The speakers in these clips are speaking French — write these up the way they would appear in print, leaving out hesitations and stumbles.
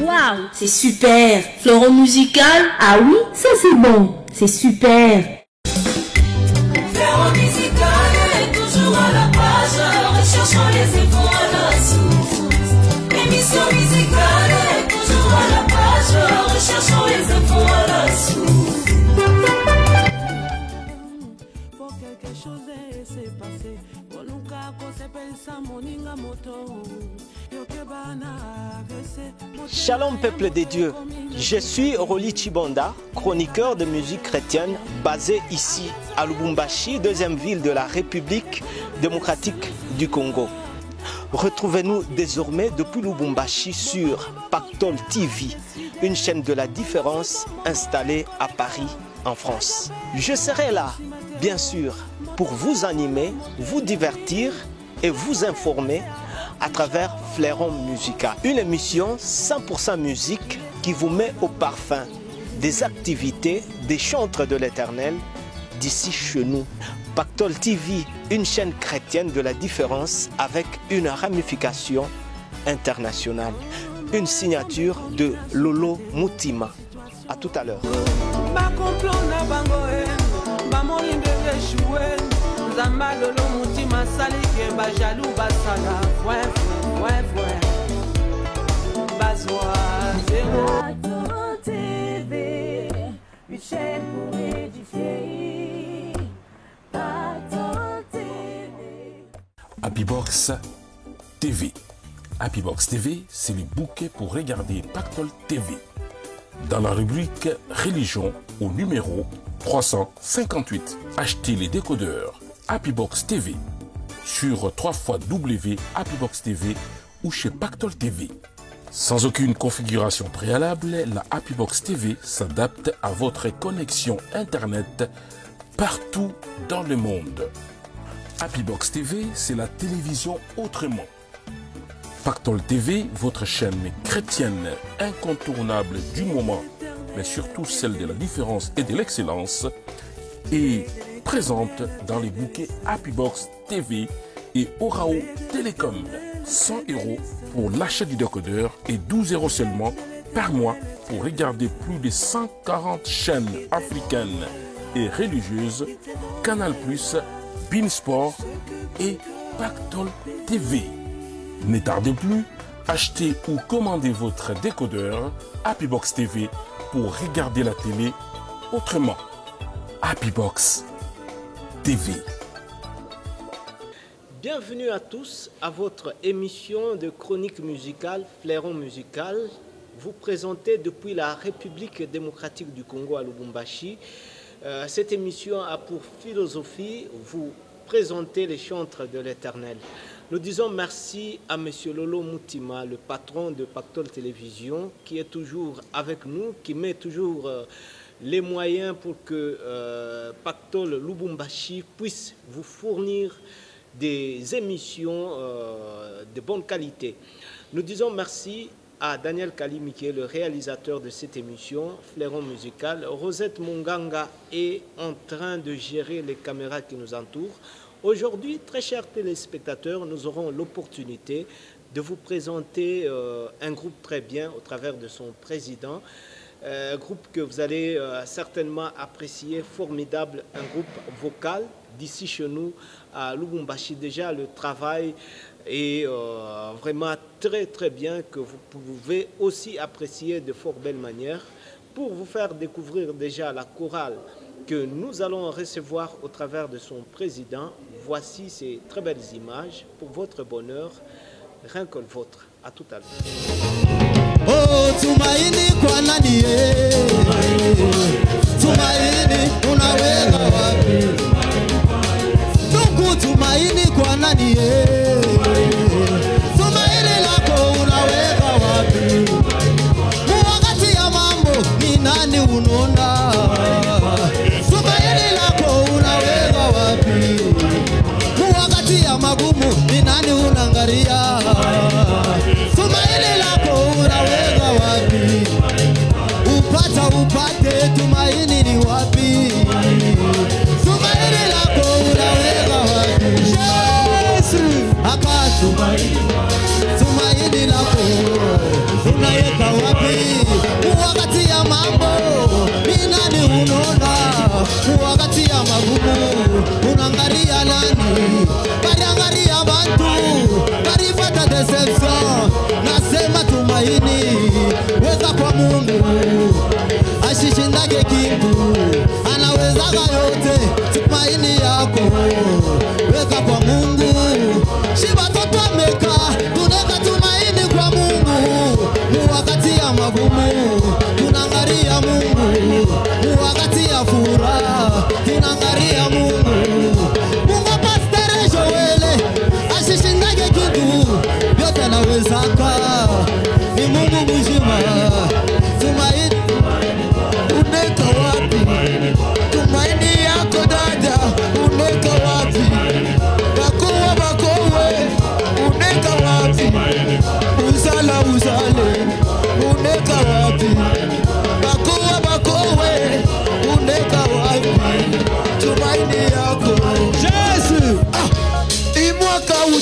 Waouh, c'est super. Fleuron musical. Ah oui, ça c'est bon. C'est super. Fleuron musical est toujours à la page, recherchant les infos à la source. Émission musicale est toujours à la page, recherchant les infos à la source. Pour quelque chose s'est passé, pour nous qu'on s'appelle ça moninga moto. Shalom peuple de Dieu, je suis Roli Chibonda, chroniqueur de musique chrétienne basé ici à Lubumbashi, deuxième ville de la République démocratique du Congo. Retrouvez-nous désormais depuis Lubumbashi sur Pactol TV, une chaîne de la différence installée à Paris en France. Je serai là, bien sûr, pour vous animer, vous divertir et vous informer à travers Fleuron musical, une émission 100% musique qui vous met au parfum des activités des chantres de l'Éternel d'ici chez nous. Pactol TV, une chaîne chrétienne de la différence avec une ramification internationale. Une signature de Lolo Mutima. À tout à l'heure. Zamba Lolo Mutima salike ba jalou basala Bazoa Pactol TV, une chaîne pour édifier. Pactol TV. Happybox TV. Happybox TV, c'est le bouquet pour regarder Pactol TV. Dans la rubrique Religion, au numéro 358, achetez les décodeurs Happybox TV sur www.happybox TV ou chez Pactol TV. Sans aucune configuration préalable, la Happybox TV s'adapte à votre connexion Internet partout dans le monde. Happybox TV, c'est la télévision autrement. Pactol TV, votre chaîne chrétienne incontournable du moment, mais surtout celle de la différence et de l'excellence, est présente dans les bouquets Happybox TV et Orao Telecom. 100 € pour l'achat du décodeur et 12 € seulement par mois pour regarder plus de 140 chaînes africaines et religieuses, Canal+, Beansport et Pactol TV. Ne tardez plus, achetez ou commandez votre décodeur Happybox TV pour regarder la télé autrement. Happybox TV. Bienvenue à tous à votre émission de chronique musicale Fleuron musical, vous présentez depuis la République démocratique du Congo à Lubumbashi. Cette émission a pour philosophie vous présenter les chantres de l'Éternel. Nous disons merci à M. Lolo Mutima, le patron de Pactol Télévision, qui est toujours avec nous, qui met toujours les moyens pour que Pactol Lubumbashi puisse vous fournir des émissions de bonne qualité. Nous disons merci à Daniel Kalimi, qui est le réalisateur de cette émission, Fleuron musical. Rosette Munganga est en train de gérer les caméras qui nous entourent. Aujourd'hui, très chers téléspectateurs, nous aurons l'opportunité de vous présenter un groupe très bien au travers de son président. Un groupe que vous allez certainement apprécier, formidable, un groupe vocal d'ici chez nous à Lubumbashi. Déjà, le travail est vraiment très très bien, que vous pouvez aussi apprécier de fort belle manière. Pour vous faire découvrir déjà la chorale que nous allons recevoir au travers de son président, voici ces très belles images pour votre bonheur, rien que le vôtre. À tout à l'heure. Oh, tumaini kwa nani tumaini unaweza wapi? Ndugu, tumaini kwa nani tumaini lako unaweza wapi? Wakati ya mambo ni nani unaona? Tumaini lako unaweza wapi? Wakati ya magumu ni nani unaangalia? Tumaini lako unaweza wapi? Upate tumaini ni wapi? Tumaini lako unaweza wapi?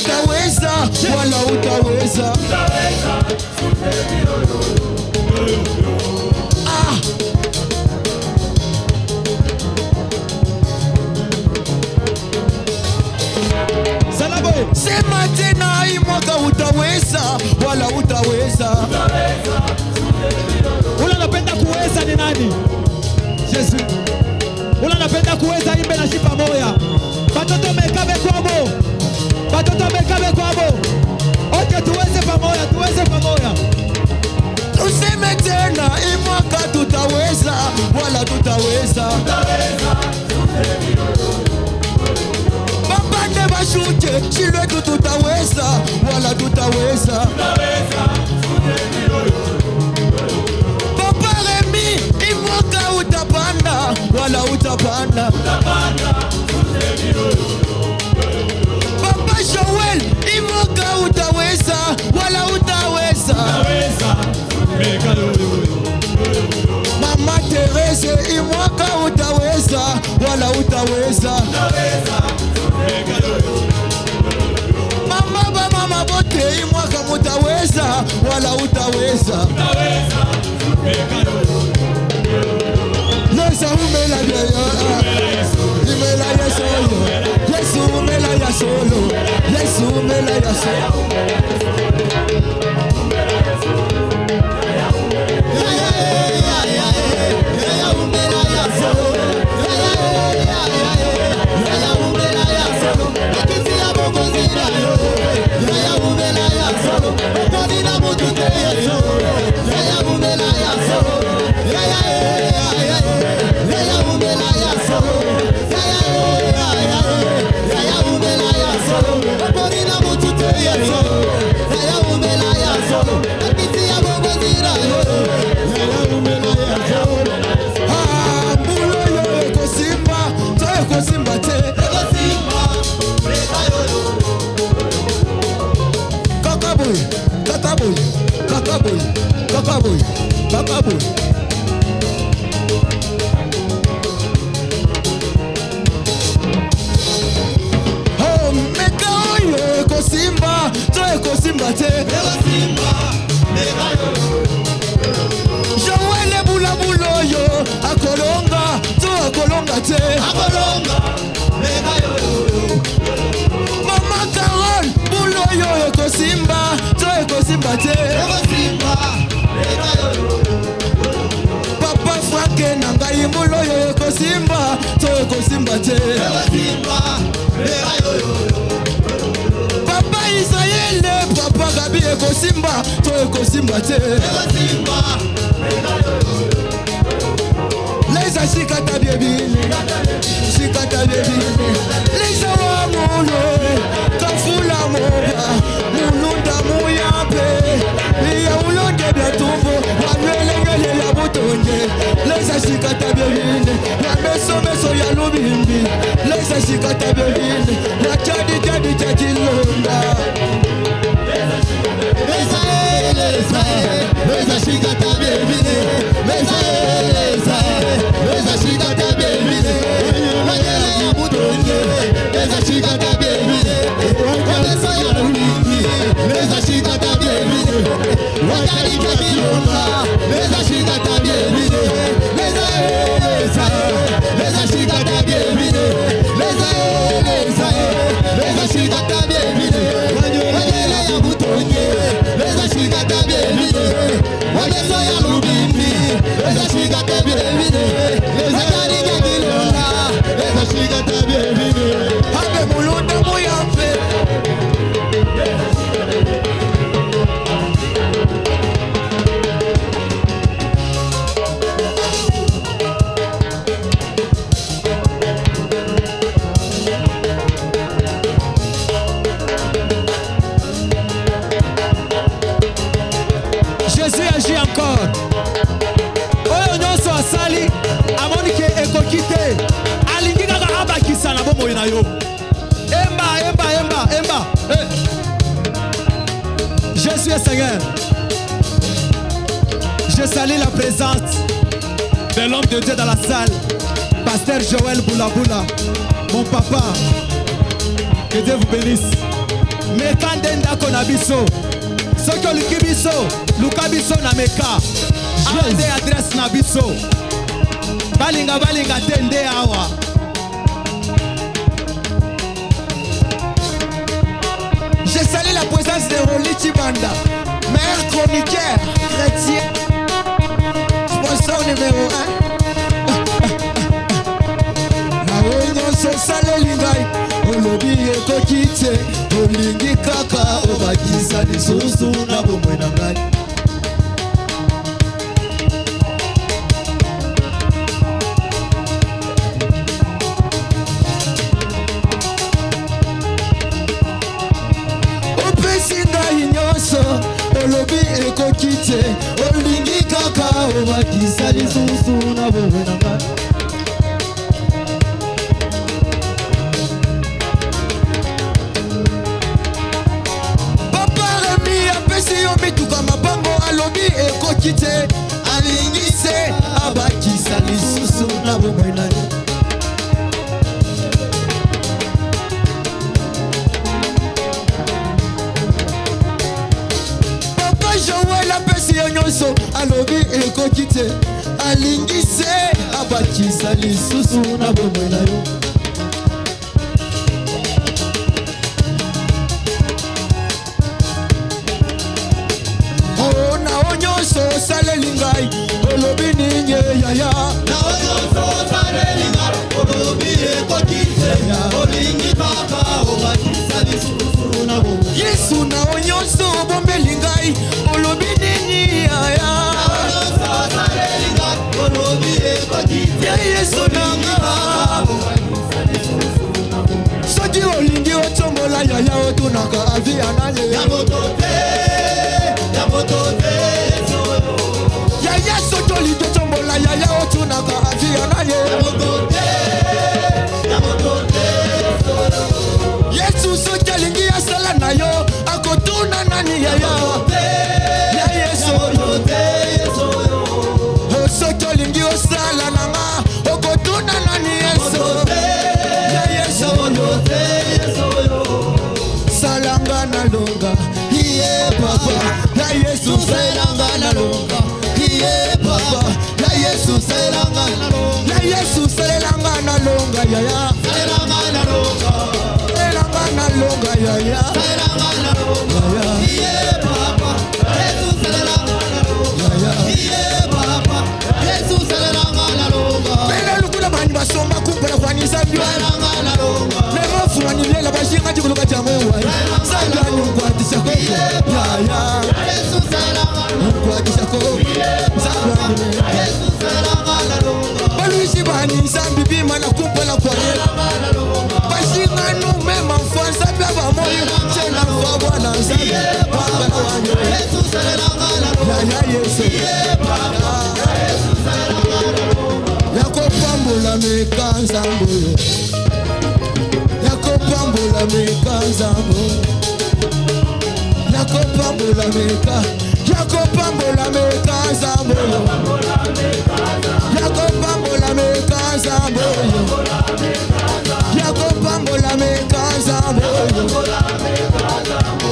utaweza wala utaweza. Sema tena hii mwaka utaweza wala utaweza. Ula napenda kuweza ni nani? Yesu. Ula napenda kuweza imbe na shipa moya. Batoto mekabe kwabo. Batoto mekabe kwabo. Oje tuweze pamoja, tuweze pamoja. Tuseme tena hii mwaka tutaweza wala tutaweza. Babande bashuje shilwetu tutaweza wala tutaweza. Papa Remi hii mwaka utapanda wala utapanda. Papa Joel hii mwaka utaweza wala utaweza. Mama Terese hii mwaka utaweza wala utaweza. Mama bote hii mwaka mutaweza wala utaweza. Yesu umela imela ya solo. Yesu umela ya solo. Yesu umela ya solo. Papa Franke nangai muloyo ekosimba to ekosimba te. Papa Israel Papa Gabi ekosimba to ekosimba te. Leza shikata baby, shikata baby. Leza wa mulo kafula moba mulunda muyape. Ya ulonde bya tumbo wanwelengele ya butonje. Leza shikata baby, ya meso ya lubimbi. Leza shikata baby, ya jadi chachilonda. Leza shikata baby, leza shikata baby, wanyele ya butonje. Leza shikata baby, wameso ya lubimbi. Leza shikata baby, wanyali chachilonda. Leza shikata baby, leza shikata baby, leza shikata baby, wanyele ya butonje. Leza shikata baby, wameso ya lubimbi. Leza shikata baby, wanyali chachilonda. Leza shikata baby, habe mulunda muyape. Jésus agit encore. Oyo nyonso asali amoni ke ekokite alingi kaka abakisa na bomoi na yo. Emba. Hey. Jésus est Seigneur. Je salue la présence de l'homme de Dieu dans la salle, Pasteur Joël Boulaboula, mon papa. Que Dieu vous bénisse. meka nde ndako na biso soki oluki biso luka biso na meka awa nde adresse na biso balinga te nde awa j'ai salué la présence de Roli Chibanda meilleur chroniqueur chrétien sponsor numéro 1 na nyonso osaleli ngai olobi ekoki te olingi kaka obakisa lisusu na bomoi na ngai opesi ngai nyonso olobi ekoki te olingi kaka obakisa lisusu na bomoi na ngai mituka mabango alobi ekoki te alingi se abakisa lisusu na bomoi na ye papa Joel apesi yo nyonso alobi ekoki te alingi se abakisa lisusu na bomoi na yo saleli ngai olobi nini yaya na onyoso saleli ngai olobi ekoki te olingi kaka obakisa lisusu na bomoi Yesu na onyoso bombeli ngai olobi nini yaya na onyoso saleli ngai olobi ekoki te Yesu na ngai soki olingi otombola yaya otunaka avi ananye ya moto te yaya sotoli totombola yaya otunaka avia na ye Yesu soki alingi asala na yo akotuna nani yaya soki olingi osala nanga okotuna nani Yesu salanga na longa iye papa ya Yesu salanga na longa papa la Yesu selanga na longa la Yesu selanga na longa yaya selanga na longa yaya selanga na longa iye papa Yesu selanga na longa iye papa Yesu selanga na longa pele lukula bani basomba kumpela kwa nizambio selanga na longa lemo fuani lela bashinga jikuluka jamwe wa sanga nyungwatisha ko yaya Yesu selanga na nyungwatisha ko baluisi bani nzambi bima na kumpela kwa ye bashinga nume mafansa bya bamoyo tena kwa bwana nzambi papa wanyo Yesu selanga na yaya Yesu yakopambula mekanza mboyo yakopambula mekanza mboyo yakopambula meka yakopambula mekanza mboyo yakopambula mekanza mboyo yakopambula mekanza mboyo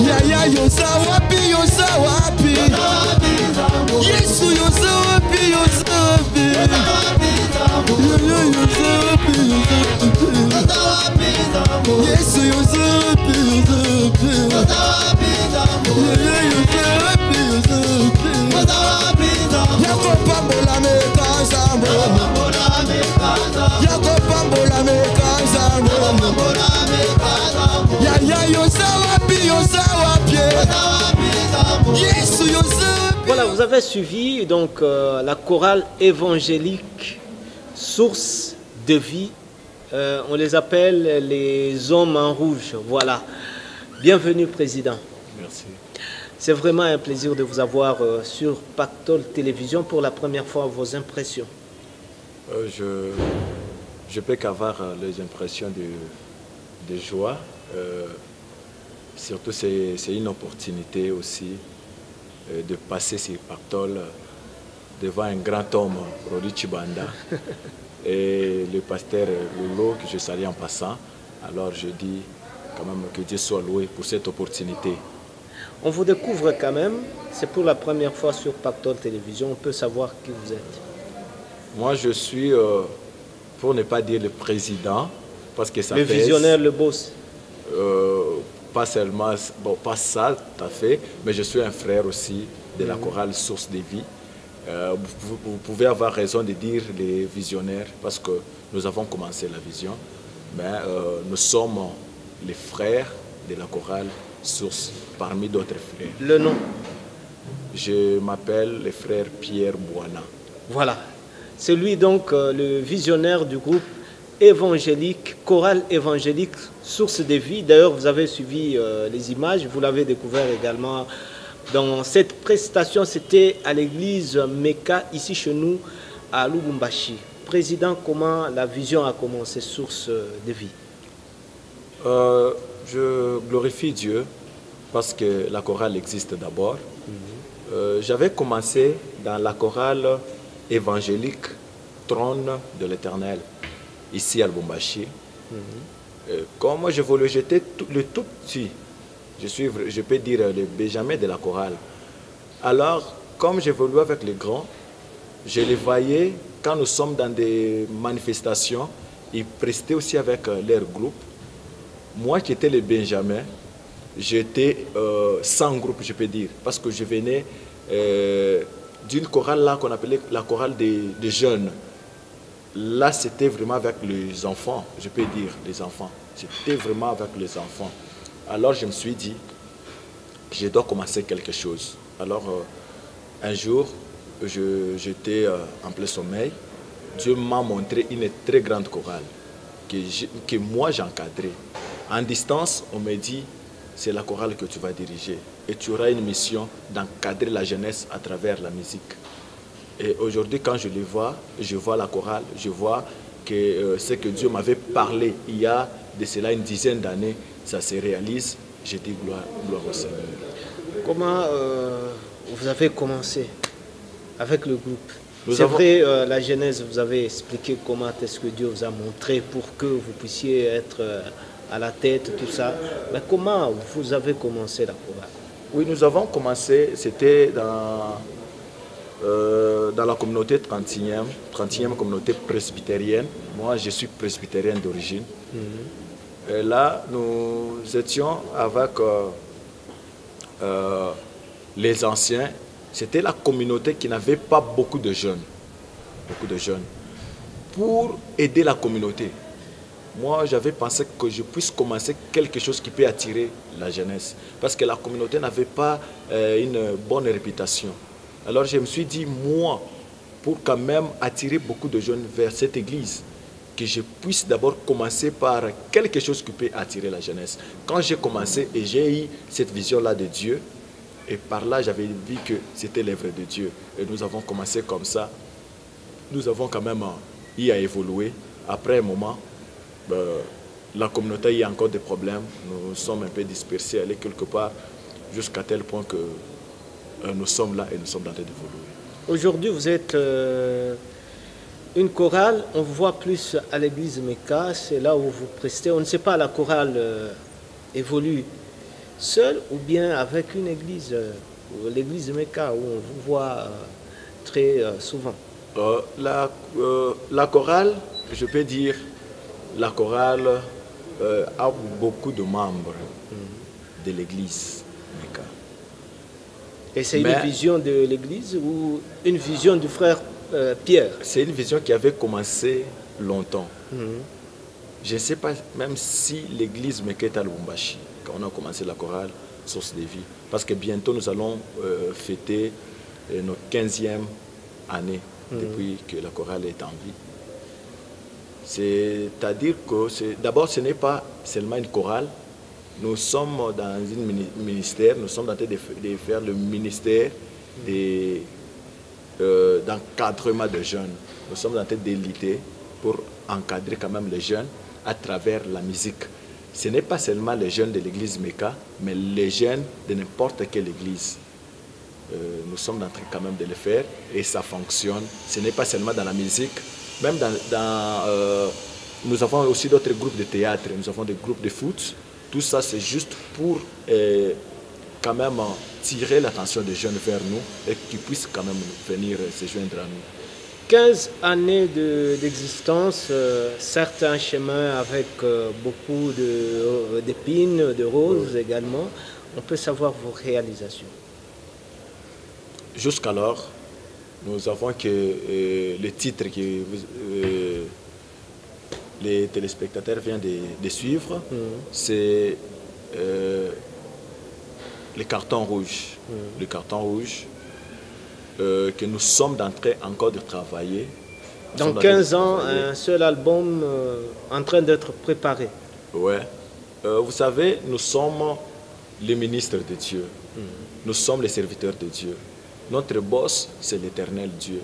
yaya yoza wapi Yesu yoza wapi yaya yoza wapi Yesu yoza wapi yaya yoza wapi yakopambula mekanza mboyo yakopambula mekanza mboyo yaya yoza wapi Yesu yoza wapi. Voilà, vous avez suivi donc la chorale évangélique Source de vie. On les appelle les hommes en rouge. Voilà. Bienvenue, Président. Merci. C'est vraiment un plaisir de vous avoir sur Pactole Télévision pour la première fois. Vos impressions? Je peux qu'avoir les impressions de joie. Surtout, c'est une opportunité aussi de passer sur Pactole devant un grand homme, Roli Chibanda, et le pasteur Lolo, que je salue en passant. Alors je dis quand même que Dieu soit loué pour cette opportunité. On vous découvre quand même, c'est pour la première fois sur Pactole Télévision, on peut savoir qui vous êtes. Moi, je suis, pour ne pas dire le président, parce que ça le pèse, visionnaire, le boss. pas seulement, bon, pas ça tout à fait, mais je suis un frère aussi de la chorale Source de Vie. Vous pouvez avoir raison de dire les visionnaires, parce que nous avons commencé la vision, mais nous sommes les frères de la chorale Source, parmi d'autres frères. Le nom? Je m'appelle le frère Pierre Boana. Voilà. C'est lui donc le visionnaire du groupe évangélique, chorale évangélique Source de Vie. D'ailleurs, vous avez suivi les images, vous l'avez découvert également dans cette prestation. C'était à l'église Meka, ici chez nous, à Lubumbashi. Président, comment la vision a commencé, Source de Vie? Je glorifie Dieu parce que la chorale existe d'abord. J'avais commencé dans la chorale évangélique Trône de l'Éternel, ici à Lubumbashi. Quand moi j'évoluais, j'étais le tout petit. Je peux dire le Benjamin de la chorale. Alors, comme j'évoluais avec les grands, je les voyais quand nous sommes dans des manifestations, ils prestaient aussi avec leur groupe. Moi qui étais le Benjamin, j'étais sans groupe, je peux dire, parce que je venais d'une chorale là qu'on appelait la chorale des jeunes. Là, c'était vraiment avec les enfants, je peux dire, les enfants. C'était vraiment avec les enfants. Alors, je me suis dit, je dois commencer quelque chose. Alors, un jour, j'étais en plein sommeil. Dieu m'a montré une très grande chorale que moi, j'encadrais. En distance, on me dit, c'est la chorale que tu vas diriger. Et tu auras une mission d'encadrer la jeunesse à travers la musique. Et aujourd'hui, quand je les vois, je vois la chorale, je vois que ce que Dieu m'avait parlé il y a de cela une dizaine d'années, ça se réalise. Je dis gloire au Seigneur. Comment vous avez commencé avec le groupe? C'est vrai, la genèse, vous avez expliqué comment est-ce que Dieu vous a montré pour que vous puissiez être à la tête, tout ça. Mais comment vous avez commencé la chorale? Oui, nous avons commencé, c'était dans la communauté 30e communauté presbytérienne. Moi, je suis presbytérien d'origine. Et là, nous étions avec les anciens. C'était la communauté qui n'avait pas beaucoup de jeunes. Pour aider la communauté, moi, j'avais pensé que je puisse commencer quelque chose qui peut attirer la jeunesse. Parce que la communauté n'avait pas une bonne réputation. Alors, je me suis dit, moi, pour quand même attirer beaucoup de jeunes vers cette église, que je puisse d'abord commencer par quelque chose qui peut attirer la jeunesse. Quand j'ai commencé et j'ai eu cette vision-là de Dieu, et par là, j'avais vu que c'était l'œuvre de Dieu. Et nous avons commencé comme ça. Nous avons quand même eu à évoluer. Après un moment, la communauté a eu encore des problèmes. Nous sommes un peu dispersés, allés quelque part, jusqu'à tel point que nous sommes là et nous sommes en train d'évoluer. Aujourd'hui, vous êtes une chorale. On vous voit plus à l'église Meka. C'est là où vous prestez. On ne sait pas, la chorale évolue seule ou bien avec une église, l'église Meka, où on vous voit très souvent. La chorale, je peux dire, la chorale a beaucoup de membres de l'église Meka. Et c'est une vision de l'église ou une vision du frère Pierre? C'est une vision qui avait commencé longtemps. Je ne sais pas même si l'église Meka est à Lubumbashi, quand on a commencé la chorale Source de Vie. Parce que bientôt nous allons fêter notre 15e année depuis que la chorale est en vie. C'est-à-dire que d'abord ce n'est pas seulement une chorale. Nous sommes dans un ministère, nous sommes en train de faire le ministère d'encadrement de jeunes. Nous sommes en train d'éliter pour encadrer quand même les jeunes à travers la musique. Ce n'est pas seulement les jeunes de l'église Meka, mais les jeunes de n'importe quelle église. Nous sommes en train quand même de le faire et ça fonctionne. Ce n'est pas seulement dans la musique, même nous avons aussi d'autres groupes de théâtre, nous avons des groupes de foot, Tout ça, c'est juste pour quand même tirer l'attention des jeunes vers nous et qu'ils puissent quand même venir se joindre à nous. 15 années d'existence, certains chemins avec beaucoup d'épines, de roses également. On peut savoir vos réalisations. Jusqu'alors, nous avons que le titre que les téléspectateurs viennent de suivre, c'est le carton rouge. Le carton rouge que nous sommes en train encore de travailler. Dans 15 ans, un seul album en train d'être préparé. Ouais. Vous savez, nous sommes les ministres de Dieu. Nous sommes les serviteurs de Dieu. Notre boss, c'est l'Éternel Dieu.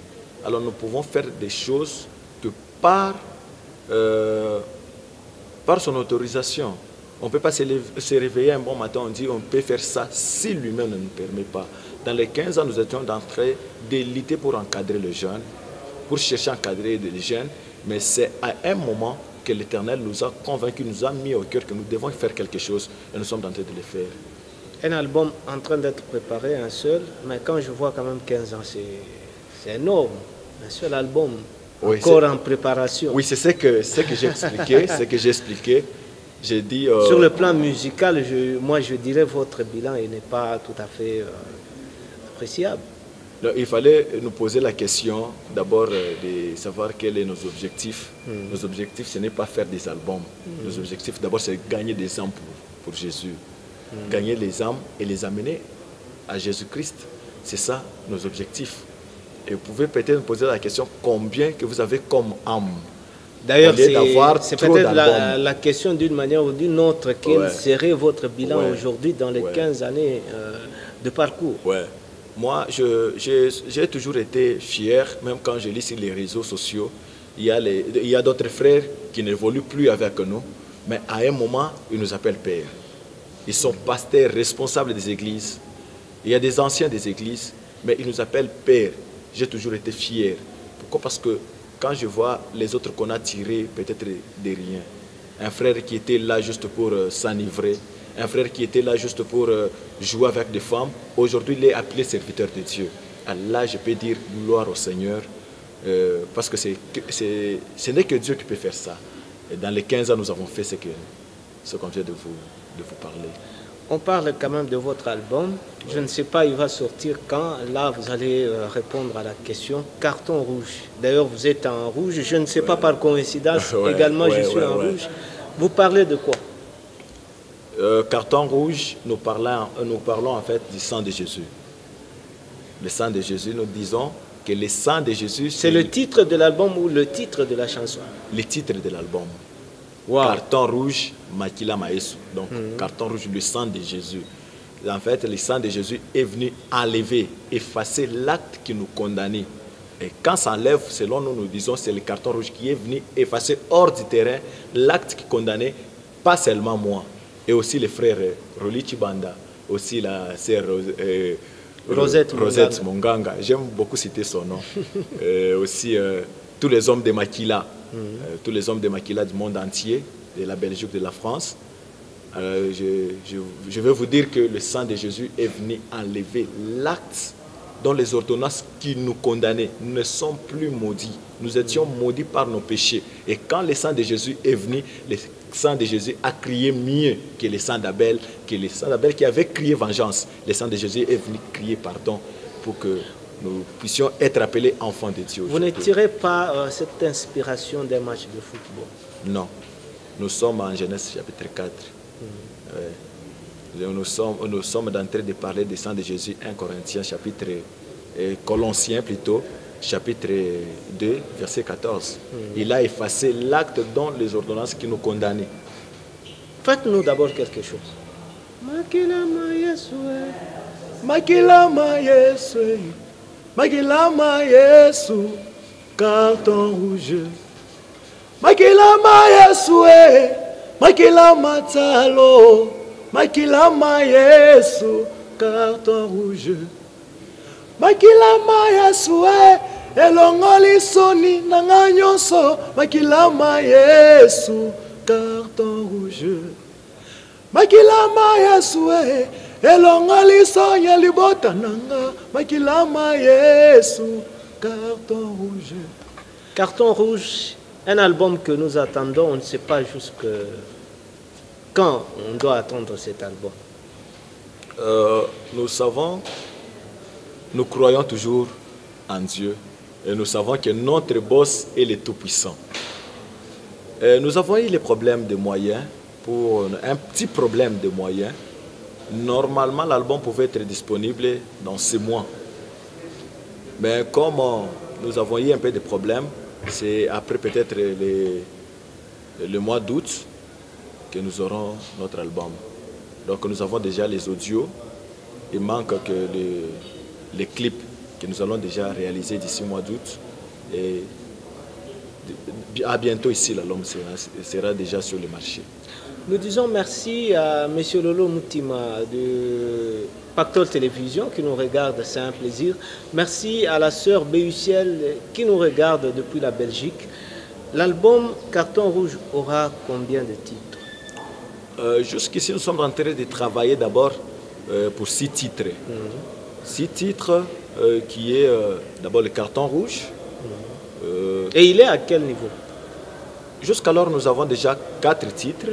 Alors nous pouvons faire des choses que par son autorisation. On ne peut pas se réveiller un bon matin, on dit on peut faire ça si lui-même ne nous permet pas. Dans les 15 ans, nous étions en train de lutter pour encadrer les jeunes, pour chercher à encadrer les jeunes, mais c'est à un moment que l'Éternel nous a convaincus, nous a mis au cœur que nous devons faire quelque chose et nous sommes en train de le faire. Un album en train d'être préparé, un seul, mais quand je vois quand même 15 ans, c'est énorme. Un seul album, oui, encore en préparation. Oui, c'est ce que j'ai expliqué, ce que j'ai expliqué. J'ai dit... Sur le plan musical, moi je dirais votre bilan il n'est pas tout à fait appréciable. Il fallait nous poser la question d'abord de savoir quels sont nos objectifs. Nos objectifs, ce n'est pas faire des albums. Nos objectifs d'abord, c'est gagner des âmes pour Jésus. Gagner les âmes et les amener à Jésus-Christ. C'est ça nos objectifs. Et vous pouvez peut-être me poser la question, combien que vous avez comme âme? D'ailleurs, c'est peut-être la question d'une manière ou d'une autre. Quel serait votre bilan aujourd'hui dans les 15 années de parcours? Moi, j'ai toujours été fier, même quand je lis sur les réseaux sociaux, il y a d'autres frères qui n'évoluent plus avec nous, mais à un moment, ils nous appellent père. Ils sont pasteurs, responsables des églises. Il y a des anciens des églises, mais ils nous appellent père. J'ai toujours été fier. Pourquoi? Parce que quand je vois les autres qu'on a tirés, peut-être de rien. Un frère qui était là juste pour s'enivrer, un frère qui était là juste pour jouer avec des femmes, aujourd'hui il est appelé serviteur de Dieu. Là, je peux dire gloire au Seigneur, parce que ce n'est que Dieu qui peut faire ça. Et dans les 15 ans, nous avons fait ce qu'on vient de vous parler. On parle quand même de votre album. Je ne sais pas, il va sortir quand. Là, vous allez répondre à la question. Carton rouge. D'ailleurs, vous êtes en rouge. Je ne sais pas par coïncidence. Également, je suis en rouge. Vous parlez de quoi? Carton rouge, nous parlons en fait du sang de Jésus. Le sang de Jésus, nous disons que le sang de Jésus... C'est le titre de l'album ou le titre de la chanson? Le titre de l'album. Wow. Carton rouge, Makila Maesu. Donc, carton rouge, le sang de Jésus. En fait, le sang de Jésus est venu enlever, effacer l'acte qui nous condamnait. Et quand ça enlève, selon nous, nous disons, c'est le carton rouge qui est venu effacer hors du terrain l'acte qui condamnait, pas seulement moi, et aussi les frères Roli Chibanda, aussi la sœur Rosette Monganga. J'aime beaucoup citer son nom. Aussi tous les hommes de Makila. Tous les hommes de Makila du monde entier, de la Belgique, de la France. Je veux vous dire que le sang de Jésus est venu enlever l'acte dont les ordonnances qui nous condamnaient. Nous ne sommes plus maudits. Nous étions maudits par nos péchés. Et quand le sang de Jésus est venu, le sang de Jésus a crié mieux que le sang d'Abel, qui avait crié vengeance. Le sang de Jésus est venu crier pardon pour que nous puissions être appelés enfants de Dieu. Vous ne tirez pas cette inspiration d'un match de football? Non. Nous sommes en Genèse chapitre 4. Nous sommes en train de parler du sang de Jésus, 1 Corinthiens chapitre, Colossiens plutôt, chapitre 2, verset 14. Il a effacé l'acte dont les ordonnances qui nous condamnaient. Faites-nous d'abord quelque chose. Makilama Yesue, Makilama Yesue, Makilama Yesu, carton rouge. Makilama Yesue, Makilama Talo, Makilama Yesu, carton rouge. Makilama Yesue, elongoli soni nanga nyonso. Makilama Yesu, carton rouge. makilama Yesu elonga lisonya libota nanga makilama Yesu. Carton rouge. Carton rouge, un album que nous attendons, on ne sait pas jusque quand on doit attendre cet album. Nous savons, nous croyons toujours en Dieu et nous savons que notre boss est le Tout-Puissant. Nous avons eu les problèmes de moyens, pour un petit problème de moyens. Normalement, l'album pouvait être disponible dans 6 mois. Mais comme nous avons eu un peu de problèmes, c'est après peut-être le mois d'août que nous aurons notre album. Donc nous avons déjà les audios. Il manque que les clips que nous allons déjà réaliser d'ici le mois d'août. Et à bientôt ici, l'album sera déjà sur le marché. Nous disons merci à M. Lolo Moutima de Pactole Télévision qui nous regarde, c'est un plaisir. Merci à la sœur Béuciel qui nous regarde depuis la Belgique. L'album Carton Rouge aura combien de titres? Jusqu'ici, nous sommes en train de travailler d'abord pour 6 titres. 6 titres qui est d'abord le Carton Rouge. Et il est à quel niveau? Jusqu'alors, nous avons déjà 4 titres.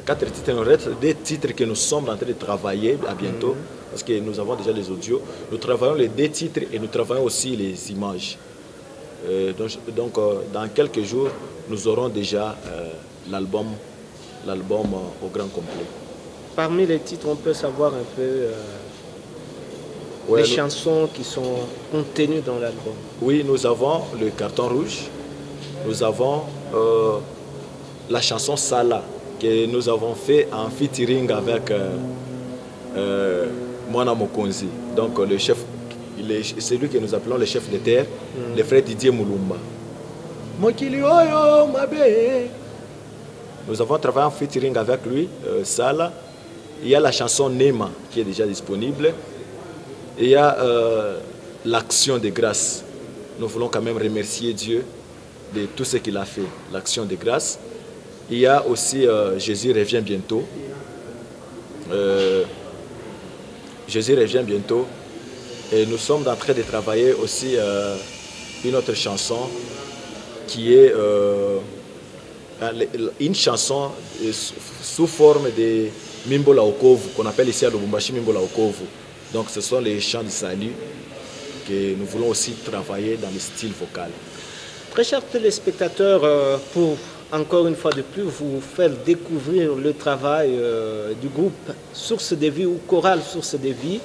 4 titres, il nous reste des titres que nous sommes en train de travailler à bientôt, parce que nous avons déjà les audios. Nous travaillons les 2 titres et nous travaillons aussi les images. Donc, dans quelques jours, nous aurons déjà l'album au grand complet. Parmi les titres, on peut savoir un peu les chansons qui sont contenues dans l'album. Oui, nous avons le Carton Rouge. Nous avons la chanson Sala que nous avons fait en featuring avec Mwana Mokonzi. Donc le chef, c'est lui que nous appelons le chef de terre, le frère Didier Moulumba. Mokili oyo mabe. Nous avons travaillé en featuring avec lui, Sala. Il y a la chanson Nema qui est déjà disponible. Il y a l'action de grâce. Nous voulons quand même remercier Dieu de tout ce qu'il a fait, l'action de grâce. Il y a aussi Jésus revient bientôt. Jésus revient bientôt. Et nous sommes en train de travailler aussi une autre chanson qui est une chanson sous forme de Mimbola Okovu, qu'on appelle ici à Lubumbashi Mimbola Okovu. Donc ce sont les chants du salut que nous voulons aussi travailler dans le style vocal. Très chers téléspectateurs, pour encore une fois de plus vous faire découvrir le travail du groupe Source de Vie ou Chorale Source de Vie,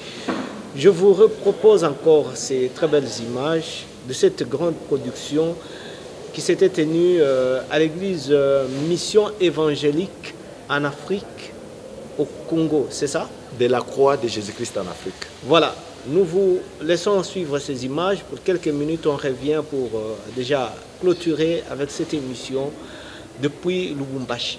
je vous repropose encore ces très belles images de cette grande production qui s'était tenue à l'église Mission Évangélique en Afrique, au Congo, c'est ça? De la croix de Jésus-Christ en Afrique. Voilà. Nous vous laissons suivre ces images. Pour quelques minutes, on revient pour déjà clôturer avec cette émission depuis Lubumbashi.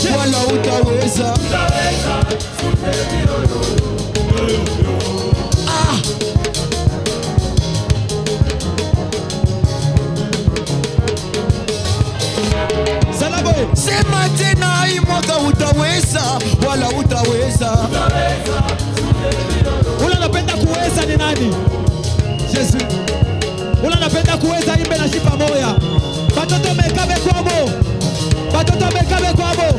wala utaweza. Sema tena hii mwaka utaweza, wala utaweza. Ula napenda kuweza ni nani? Yesu. Ula napenda kuweza imbe na shipa moya. Batoto mekabe kwabo. Batoto mekabe kwabo.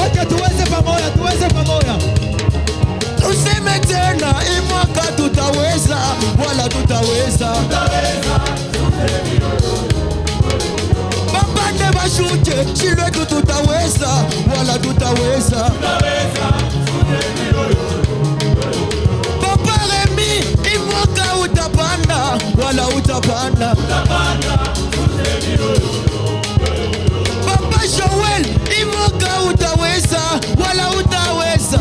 Oke tuweze pamoja, tuweze pamoja. Tuseme tena hii mwaka tutaweza, wala tutaweza. Babande bashuke, shilwetu tutaweza, wala tutaweza. Papa Remi, hii mwaka utapanda, wala utapanda. Papa Joel, hii mwaka utaweza, wala utaweza.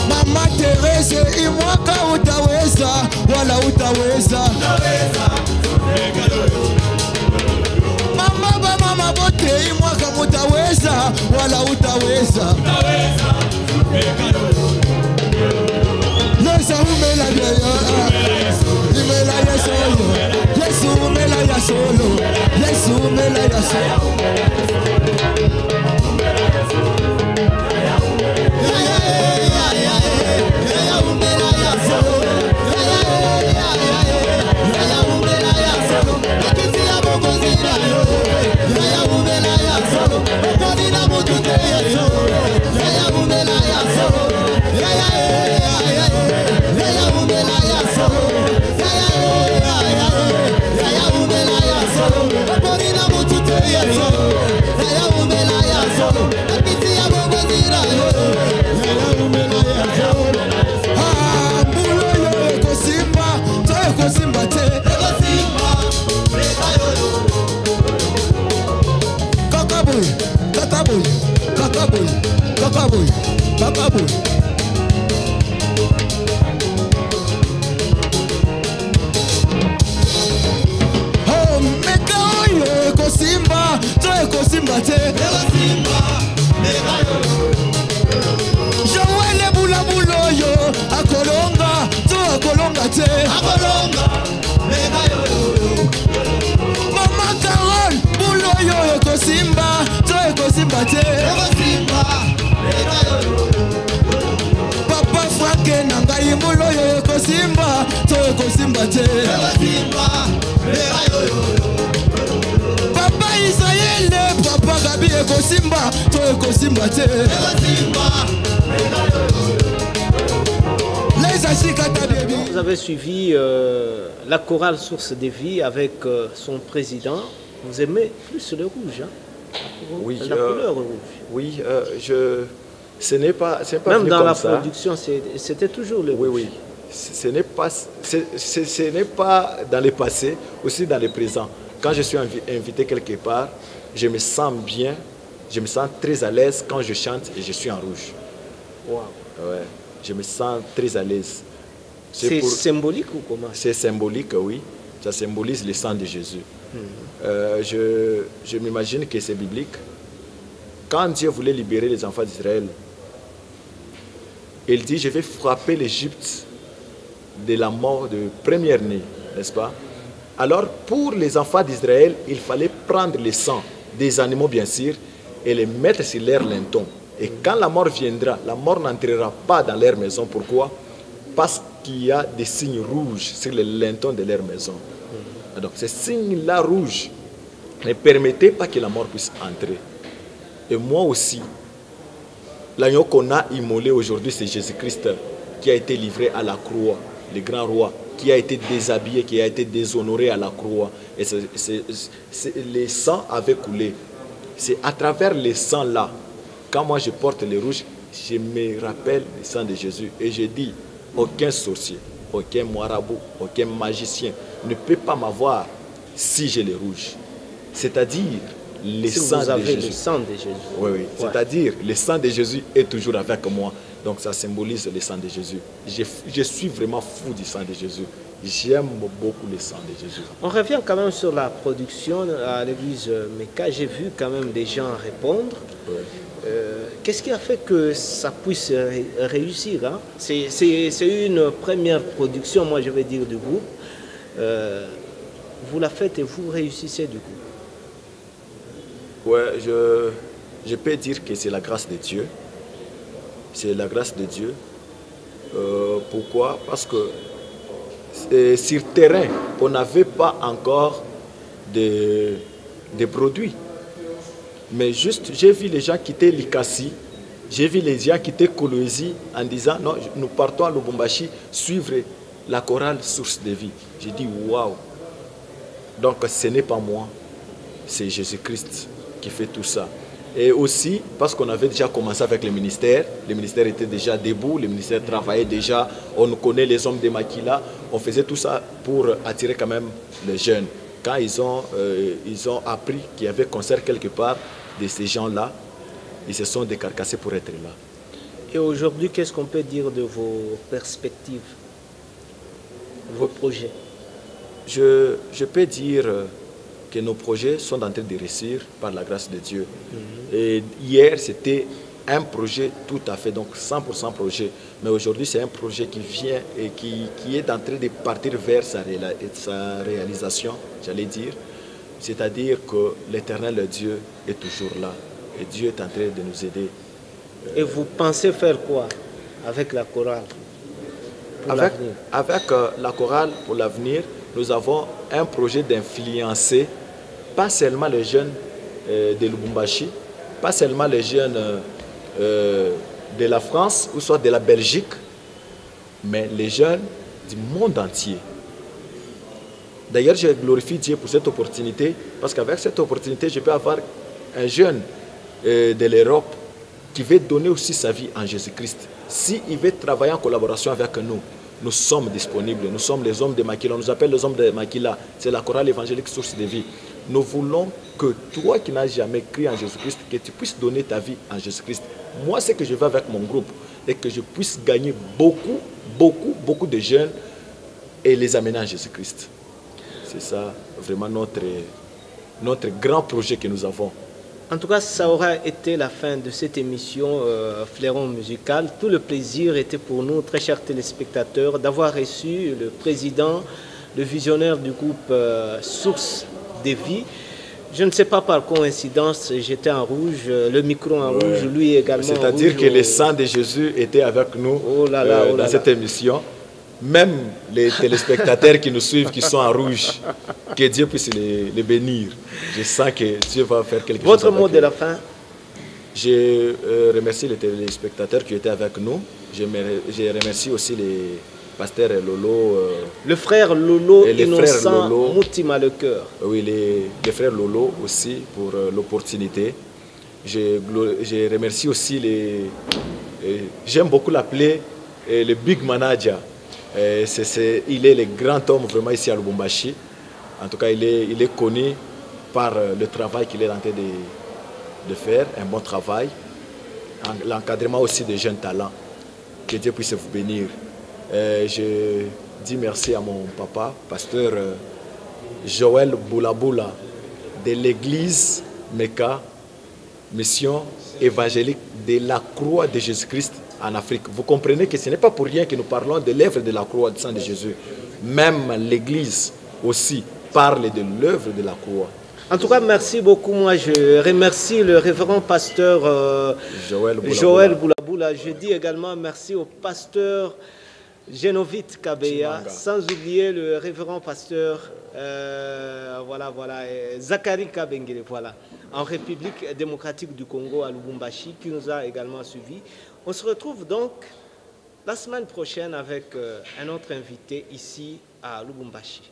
Mama Terese, hii mwaka utaweza, wala utaweza. Mama bote, hii mwaka mutaweza, wala utaweza. Yesu umela ya solo. Yesu umela ya solo. Yesu umela ya solo. Papa Franke nangai muloyo kosimba to kosimba te. Papa Israël, Papa Gabi kosimba to kosimba te. Vous avez suivi la chorale Source de Vie avec son président. Vous aimez plus le rouge, hein? Oui, la couleur rouge. Oui, ce n'est pas même dans la ça. production, c'était toujours le rouge. Oui. Ce n'est pas dans le passé, aussi dans le présent. Quand je suis invité quelque part, je me sens bien, je me sens très à l'aise quand je chante et je suis en rouge. Wow. Ouais, je me sens très à l'aise. C'est symbolique ou comment? C'est symbolique, oui. Ça symbolise le sang de Jésus. Je m'imagine que c'est biblique. Quand Dieu voulait libérer les enfants d'Israël, il dit, je vais frapper l'Égypte de la mort de premier-né, n'est-ce pas? Alors, pour les enfants d'Israël, il fallait prendre le sang des animaux, bien sûr, et les mettre sur leur linton. Et quand la mort viendra, la mort n'entrera pas dans leur maison. Pourquoi? Parce qu'il y a des signes rouges sur les lintons de leur maison. Donc, ces signes-là rouges ne permettaient pas que la mort puisse entrer. Et moi aussi, l'agneau qu'on a immolé aujourd'hui, c'est Jésus-Christ qui a été livré à la croix, le grand roi, qui a été déshabillé, qui a été déshonoré à la croix. Et le sang avait coulé. C'est à travers le sang-là, quand moi je porte le rouge, je me rappelle le sang de Jésus. Et je dis, aucun sorcier, aucun marabout, aucun magicien ne peut pas m'avoir si j'ai le rouge. C'est-à-dire, le sang de Jésus. Le sang de Jésus. Oui, oui. Ouais. C'est-à-dire, le sang de Jésus est toujours avec moi. Donc ça symbolise le sang de Jésus. Je suis vraiment fou du sang de Jésus. J'aime beaucoup le sang de Jésus. On revient quand même sur la production à l'église Mecca. J'ai vu quand même des gens répondre. Ouais. Qu'est-ce qui a fait que ça puisse réussir, hein? C'est une première production, moi je vais dire, du groupe. Vous la faites et vous réussissez du coup. Ouais, je peux dire que c'est la grâce de Dieu. C'est la grâce de Dieu. Pourquoi? Parce que sur terrain, on n'avait pas encore de produits. Mais juste, j'ai vu les gens quitter Likasi, j'ai vu les gens quitter Kolwezi en disant non, nous partons à Lubumbashi suivre la chorale Source de Vie. J'ai dit waouh! Donc ce n'est pas moi, c'est Jésus-Christ qui fait tout ça. Et aussi parce qu'on avait déjà commencé avec le ministère était déjà debout, le ministère travaillait déjà, on connaît les hommes de Makila, on faisait tout ça pour attirer quand même les jeunes. Quand ils ont appris qu'il y avait concert quelque part de ces gens-là, ils se sont décarcassés pour être là. Et aujourd'hui, qu'est-ce qu'on peut dire de vos perspectives, vos projets? Je peux dire que nos projets sont en train de réussir par la grâce de Dieu. Et hier, c'était un projet tout à fait, donc 100% projet. Mais aujourd'hui, c'est un projet qui vient et qui est en train de partir vers sa réalisation, j'allais dire. C'est-à-dire que l'éternel Dieu est toujours là. Et Dieu est en train de nous aider. Et vous pensez faire quoi avec la chorale pour l'avenir? Avec la chorale pour l'avenir, nous avons un projet d'influencer pas seulement les jeunes de Lubumbashi, pas seulement les jeunes de la France ou soit de la Belgique, mais les jeunes du monde entier. D'ailleurs, je glorifie Dieu pour cette opportunité, parce qu'avec cette opportunité, je peux avoir un jeune de l'Europe qui veut donner aussi sa vie en Jésus-Christ. S'il veut travailler en collaboration avec nous, nous sommes disponibles. Nous sommes les hommes de Makila. On nous appelle les hommes de Makila. C'est la chorale évangélique Source de Vie. Nous voulons que toi qui n'as jamais cru en Jésus-Christ, que tu puisses donner ta vie en Jésus-Christ. Moi, c'est que je veux avec mon groupe et que je puisse gagner beaucoup de jeunes et les amener en Jésus-Christ. C'est ça vraiment notre grand projet que nous avons. En tout cas, ça aura été la fin de cette émission Fleuron Musical. Tout le plaisir était pour nous, très chers téléspectateurs, d'avoir reçu le président, le visionnaire du groupe Source de Vie. Je ne sais pas par coïncidence, j'étais en rouge, le micro en rouge, lui également. C'est-à-dire que le sang de Jésus était avec nous dans cette émission. Même les téléspectateurs qui nous suivent, qui sont en rouge, que Dieu puisse les bénir. Je sens que Dieu va faire quelque chose. Votre mot de la fin? Je remercie les téléspectateurs qui étaient avec nous. Je remercie aussi les pasteurs Lolo. Le frère Lolo et les frères Lolo, Moutima le cœur. Oui, les frères Lolo aussi pour l'opportunité. Je remercie aussi j'aime beaucoup l'appeler le Big Manager. Il est le grand homme vraiment ici à Lubumbashi. En tout cas, il est connu par le travail qu'il est en train de faire, un bon travail. L'encadrement aussi des jeunes talents. Que Dieu puisse vous bénir. Je dis merci à mon papa, pasteur Joël Boulaboula, de l'église Mecca, mission évangélique de la croix de Jésus-Christ en Afrique. Vous comprenez que ce n'est pas pour rien que nous parlons de l'œuvre de la croix du sang de Jésus. Même l'église aussi parle de l'œuvre de la croix. En tout cas, merci beaucoup. Moi, je remercie le révérend pasteur Joël Boulaboula. Je dis également merci au pasteur Genovite Kabeya, sans oublier le révérend pasteur Zachary Kabengele, en République démocratique du Congo à Lubumbashi, qui nous a également suivis. On se retrouve donc la semaine prochaine avec un autre invité ici à Lubumbashi.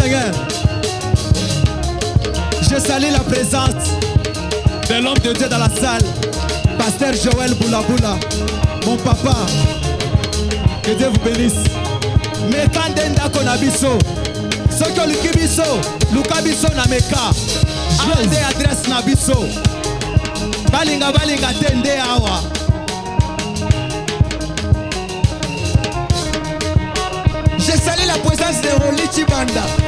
Seigneur. Je salue la présence de l'homme de Dieu dans la salle, Pasteur Joël Boulaboula, mon papa. Que Dieu vous bénisse. Mekandenda konabiso. Soko lukibiso, lukabiso na meka. Ande adresse na biso. Balinga tende awa. Je salue la présence de Roli Chibanda.